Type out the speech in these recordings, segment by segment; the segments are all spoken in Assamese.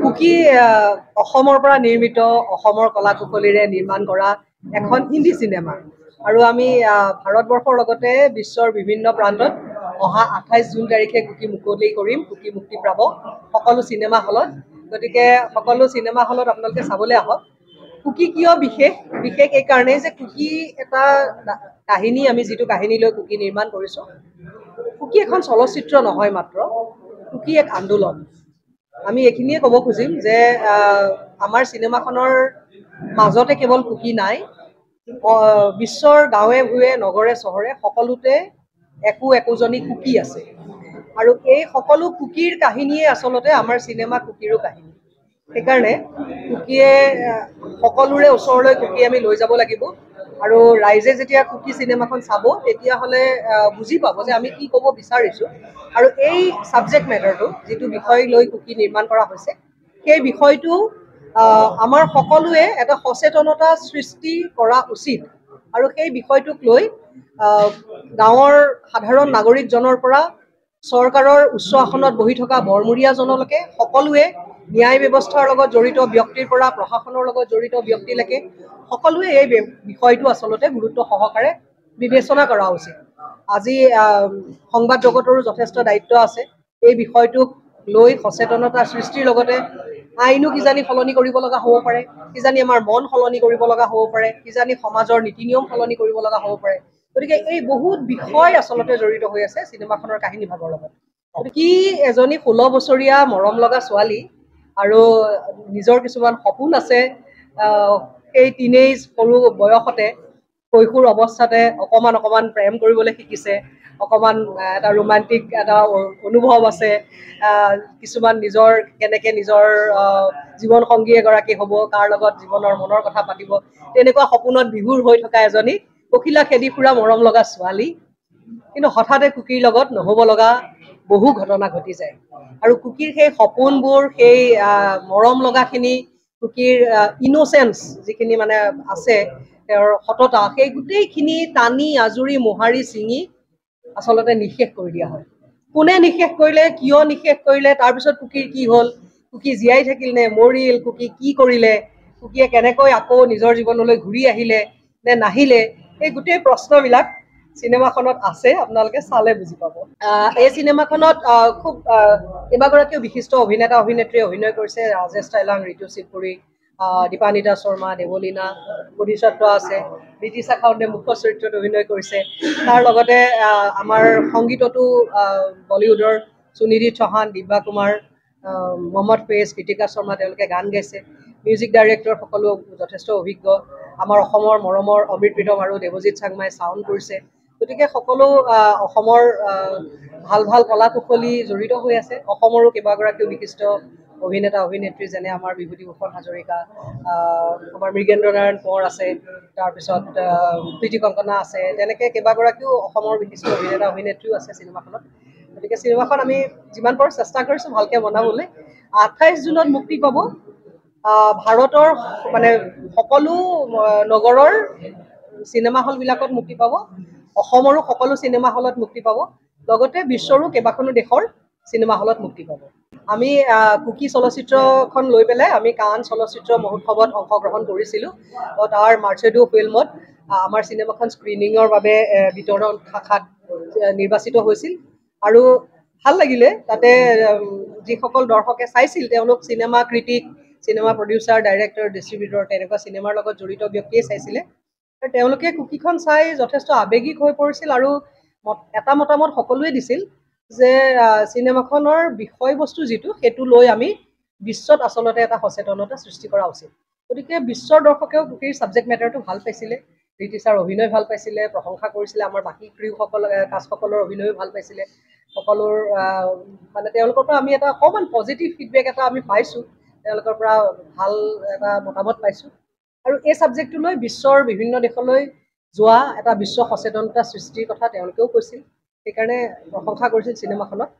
কুকি অসমৰ পৰা নিৰ্মিত অসমৰ কলা কুশলীৰে নিৰ্মাণ কৰা এখন হিন্দী চিনেমা আৰু আমি ভাৰতবৰ্ষৰ লগতে বিশ্বৰ বিভিন্ন প্ৰান্তত অহা 28 জুন তাৰিখে কুকি মুকলি কৰিম। কুকি মুক্তি পাব সকলো চিনেমা হলত। গতিকে সকলো চিনেমা হলত আপোনালোকে চাবলৈ আহক। কুকি কিয় বিশেষ এই কাৰণেই যে কুকি এটা কাহিনী, আমি যিটো কাহিনী লৈ কুকি নিৰ্মাণ কৰিছোঁ, কুকি এখন চলচ্চিত্ৰ নহয় মাত্ৰ, কুকি এক আন্দোলন। আমি এইখিনিয়ে ক'ব খুজিম যে আমাৰ চিনেমাখনৰ মাজতে কেৱল কুকি নাই, বিশ্বৰ গাঁৱে ভূঞে নগৰে চহৰে সকলোতে একোজনী কুকি আছে আৰু এই সকলো কুকিৰ কাহিনীয়ে আচলতে আমাৰ চিনেমা কুকিৰো কাহিনী। সেইকাৰণে কুকিয়ে সকলোৰে ওচৰলৈ কুকি আমি লৈ যাব লাগিব আৰু ৰাইজে যেতিয়া কুকি চিনেমাখন চাব তেতিয়াহ'লে বুজি পাব যে আমি কি ক'ব বিচাৰিছোঁ আৰু এই ছাবজেক্ট মেটাৰটো যিটো বিষয় লৈ কুকি নিৰ্মাণ কৰা হৈছে সেই বিষয়টো আমাৰ সকলোৱে এটা সচেতনতা সৃষ্টি কৰা উচিত আৰু সেই বিষয়টোক লৈ গাঁৱৰ সাধাৰণ নাগৰিকজনৰ পৰা চৰকাৰৰ উচ্চ আসনত বহি থকা বৰমূৰীয়াজনলৈকে সকলোৱে ন্যায় ব্যৱস্থাৰ লগত জড়িত ব্যক্তিৰ পৰা প্ৰশাসনৰ লগত জড়িত ব্যক্তিলৈকে সকলোৱে এই বিষয়টো আচলতে গুৰুত্ব সহকাৰে বিবেচনা কৰা উচিত। আজি সংবাদ জগতৰো যথেষ্ট দায়িত্ব আছে এই বিষয়টোক লৈ সচেতনতা সৃষ্টিৰ লগতে আইনো কিজানি সলনি কৰিব লগা হ'ব পাৰে, কিজানি আমাৰ মন সলনি কৰিব লগা হ'ব পাৰে, কিজানি সমাজৰ নীতি নিয়ম সলনি কৰিব লগা হ'ব পাৰে। গতিকে এই বহুত বিষয় আচলতে জড়িত হৈ আছে চিনেমাখনৰ কাহিনী ভাগৰ লগত। কি এজনী 16 বছৰীয়া মৰম লগা ছোৱালী আৰু নিজৰ কিছুমান সপোন আছে, সেই টিনেজ সৰু বয়সতে কৈশোৰ অৱস্থাতে অকমান প্ৰেম কৰিবলৈ শিকিছে, অকমান এটা ৰোমান্টিক এটা অনুভৱ আছে, কিছুমান কেনেকে নিজৰ জীৱন সংগী এগৰাকী হ'ব, কাৰ লগত জীৱনৰ মনৰ কথা পাতিব, তেনেকুৱা সপোনত বিভোৰ হৈ থকা এজনী পখিলা খেদি ফুৰা মৰম লগা ছোৱালী। কিন্তু হঠাতে কুকিৰ লগত নহ'ব লগা বহু ঘটনা ঘটি যায় আৰু কুকিৰ সেই সপোনবোৰ, সেই মৰম লগাখিনি, কুকিৰ ইন'চেঞ্চ যিখিনি মানে আছে, তেওঁৰ সততা, সেই গোটেইখিনি টানি আজুৰি মোহাৰি ছিঙি আচলতে নিঃশেষ কৰি দিয়া হয়। কোনে নিঃশেষ কৰিলে, কিয় নিঃশেষ কৰিলে, তাৰপিছত কুকিৰ কি হ'ল, কুকি জীয়াই থাকিল নে মৰিল, কুকি কি কৰিলে, কুকিয়ে কেনেকৈ আকৌ নিজৰ জীৱনলৈ ঘূৰি আহিলে নে নাহিলে, এই গোটেই প্ৰশ্নবিলাক চিনেমাখনত আছে, আপোনালোকে চালে বুজি পাব। এই চিনেমাখনত খুব কেইবাগৰাকীও বিশিষ্ট অভিনেতা অভিনেত্ৰীয়ে অভিনয় কৰিছে। ৰাজেশ টাইলাং, ঋতু শিৱপুৰী, দীপানিতা শৰ্মা, দেৱলীনা, বোধিসত্ত্ব আছে, ঋতিশা খাউণ্ডে মুখ্য চৰিত্ৰত অভিনয় কৰিছে। তাৰ লগতে আমাৰ সংগীততো বলীউডৰ সুনিধি চৌহান, দিব্যা কুমাৰ, মহম্মদ ফেজ, কৃতিকা শৰ্মা তেওঁলোকে গান গাইছে। মিউজিক ডাইৰেক্টৰ সকলো যথেষ্ট অভিজ্ঞ। আমাৰ অসমৰ মৰমৰ অমৃত প্ৰীতম আৰু দেৱজিৎ চাংমাই চাউণ্ড কৰিছে। গতিকে সকলো অসমৰ ভাল কলা কুশলী জড়িত হৈ আছে। অসমৰো কেইবাগৰাকীও বিশিষ্ট অভিনেতা অভিনেত্ৰী, যেনে আমাৰ বিভূতিভূষণ হাজৰিকা, আমাৰ মৃগেন্দ্ৰ নাৰায়ণ কোঁৱৰ আছে, তাৰপিছত প্ৰীতি কংকনা আছে, তেনেকৈ কেইবাগৰাকীও অসমৰ বিশিষ্ট অভিনেতা অভিনেত্ৰীও আছে চিনেমাখনত। গতিকে চিনেমাখন আমি যিমান পাৰোঁ চেষ্টা কৰিছোঁ ভালকৈ বনাবলৈ। 28 জুনত মুক্তি পাব। ভাৰতৰ মানে সকলো নগৰৰ চিনেমা হলবিলাকত মুক্তি পাব, অসমৰো সকলো চিনেমা হলত মুক্তি পাব, লগতে বিশ্বৰো কেইবাখনো দেশৰ চিনেমা হলত মুক্তি পাব। আমি কুকি চলচ্চিত্ৰখন লৈ পেলাই আমি কান চলচ্চিত্ৰ মহোৎসৱত অংশগ্ৰহণ কৰিছিলোঁ। তাৰ মাৰ্চেডো ফিল্মত আমাৰ চিনেমাখন স্ক্ৰিনিঙৰ বাবে বিতৰণ শাখাত নিৰ্বাচিত হৈছিল আৰু ভাল লাগিলে। তাতে যিসকল দৰ্শকে চাইছিল তেওঁলোক cinema critic, cinema producer, director, distributor, তেনেকুৱা চিনেমাৰ লগত জড়িত ব্যক্তিয়ে চাইছিলে। তেওঁলোকে কুকিখন চাই যথেষ্ট আৱেগিক হৈ পৰিছিল আৰু এটা মতামত সকলোৱে দিছিল যে চিনেমাখনৰ বিষয়বস্তু যিটো সেইটো লৈ আমি বিশ্বত আচলতে এটা সচেতনতা সৃষ্টি কৰা উচিত। গতিকে বিশ্বৰ দৰ্শকেও কুকিৰ ছাবজেক্ট মেটাৰটো ভাল পাইছিলে, ঋতিশাৰ অভিনয় ভাল পাইছিলে, প্ৰশংসা কৰিছিলে। আমাৰ বাকী কাষ্টসকলৰ অভিনয়ো ভাল পাইছিলে। সকলোৰ মানে তেওঁলোকৰ পৰা আমি এটা অকণমান পজিটিভ ফিডবেক এটা আমি পাইছোঁ, তেওঁলোকৰ পৰা ভাল এটা মতামত পাইছোঁ আৰু এই ছাবজেক্টটো লৈ বিশ্বৰ বিভিন্ন দেশলৈ যোৱা এটা বিশ্ব সচেতনতা সৃষ্টিৰ কথা তেওঁলোকেও কৈছিল। সেইকাৰণে প্ৰশংসা কৰিছিল চিনেমাখনত।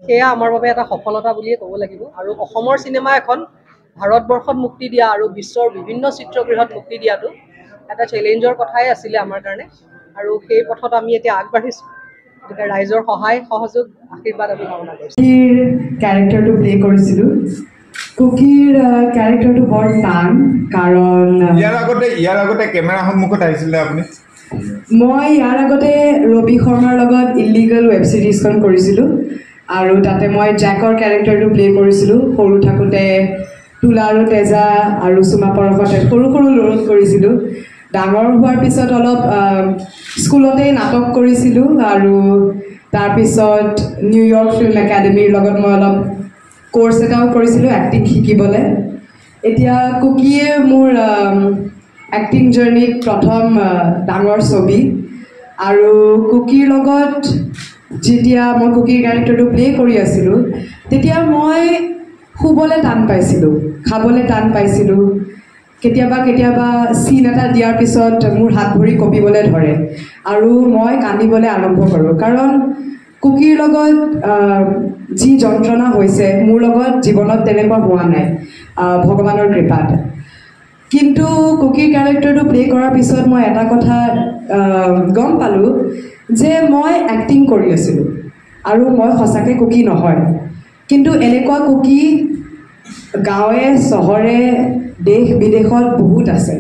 সেয়া আমাৰ বাবে এটা সফলতা বুলিয়ে ক'ব লাগিব। আৰু অসমৰ চিনেমা এখন ভাৰতবৰ্ষত মুক্তি দিয়া আৰু বিশ্বৰ বিভিন্ন চিত্ৰগৃহত মুক্তি দিয়াটো এটা চেলেঞ্জৰ কথাই আছিলে আমাৰ কাৰণে আৰু সেই পথত আমি এতিয়া আগবাঢ়িছোঁ। গতিকে ৰাইজৰ সহায় সহযোগ আশীৰ্বাদ আমি কামনা কৰিছোঁ। কেৰেক্টাৰটো প্লে কৰিছিলোঁ কুকিৰ কেৰেক্টাৰটো বৰ টান কাৰণ ইয়াৰ আগতে কেমেৰা সন্মুখত আহিছিলে আপুনি মই ইয়াৰ আগতে ৰবি শৰ্মাৰ লগত ইলিগেল ৱেব ছিৰিজখন কৰিছিলোঁ আৰু তাতে মই জেকৰ কেৰেক্টাৰটো প্লে কৰিছিলোঁ সৰু থাকোঁতে তুলা আৰু তেজা আৰু চুমা পৰশতে সৰু সৰু ৰোল কৰিছিলোঁ ডাঙৰ হোৱাৰ পিছত অলপ স্কুলতেই নাটক কৰিছিলোঁ আৰু তাৰপিছত নিউয়ৰ্ক ফিল্ম একাডেমীৰ লগত মই অলপ কোৰ্চ এটাও কৰিছিলোঁ এক্টিং শিকিবলৈ এতিয়া কুকিয়ে মোৰ এক্টিং জাৰ্ণিত প্ৰথম ডাঙৰ ছবি আৰু কুকিৰ লগত যেতিয়া মই কুকিৰ কেৰেক্টাৰটো প্লে কৰি আছিলোঁ তেতিয়া মই শুবলৈ টান পাইছিলোঁ খাবলৈ টান পাইছিলোঁ কেতিয়াবা চিন এটা দিয়াৰ পিছত মোৰ হাত ভৰি কঁপিবলৈ ধৰে আৰু মই কান্দিবলৈ আৰম্ভ কৰোঁ কাৰণ কুকিৰ লগত যি যন্ত্ৰণা হৈছে মোৰ লগত জীৱনত তেনেকুৱা হোৱা নাই ভগৱানৰ কৃপাত কিন্তু কুকিৰ কেৰেক্টাৰটো প্লে কৰাৰ পিছত মই এটা কথা গম পালোঁ যে মই এক্টিং কৰি আছিলোঁ আৰু মই সঁচাকৈ কুকি নহয় কিন্তু এনেকুৱা কুকি গাঁৱে চহৰে দেশ বিদেশত বহুত আছে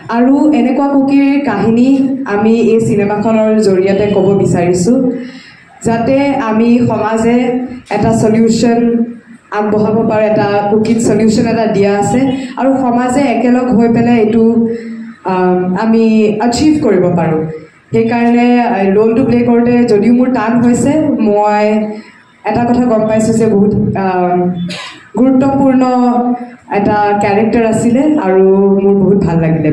আৰু এনেকুৱা কুকিৰ কাহিনী আমি এই চিনেমাখনৰ জৰিয়তে ক'ব বিচাৰিছোঁ যাতে আমি সমাজে এটা সলিউশ্যন আগবঢ়াব পাৰে এটা কুকিত সলিউশ্যন এটা দিয়া আছে আৰু সমাজে একেলগ হৈ পেলাই এইটো আমি আচিভ কৰিব পাৰোঁ সেইকাৰণে ৰোলটো প্লে কৰোঁতে যদিও মোৰ টান হৈছে মই এটা কথা গম পাইছোঁ যে বহুত গুৰুত্বপূৰ্ণ এটা কেৰেক্টাৰ আছিলে আৰু মোৰ বহুত ভাল লাগিলে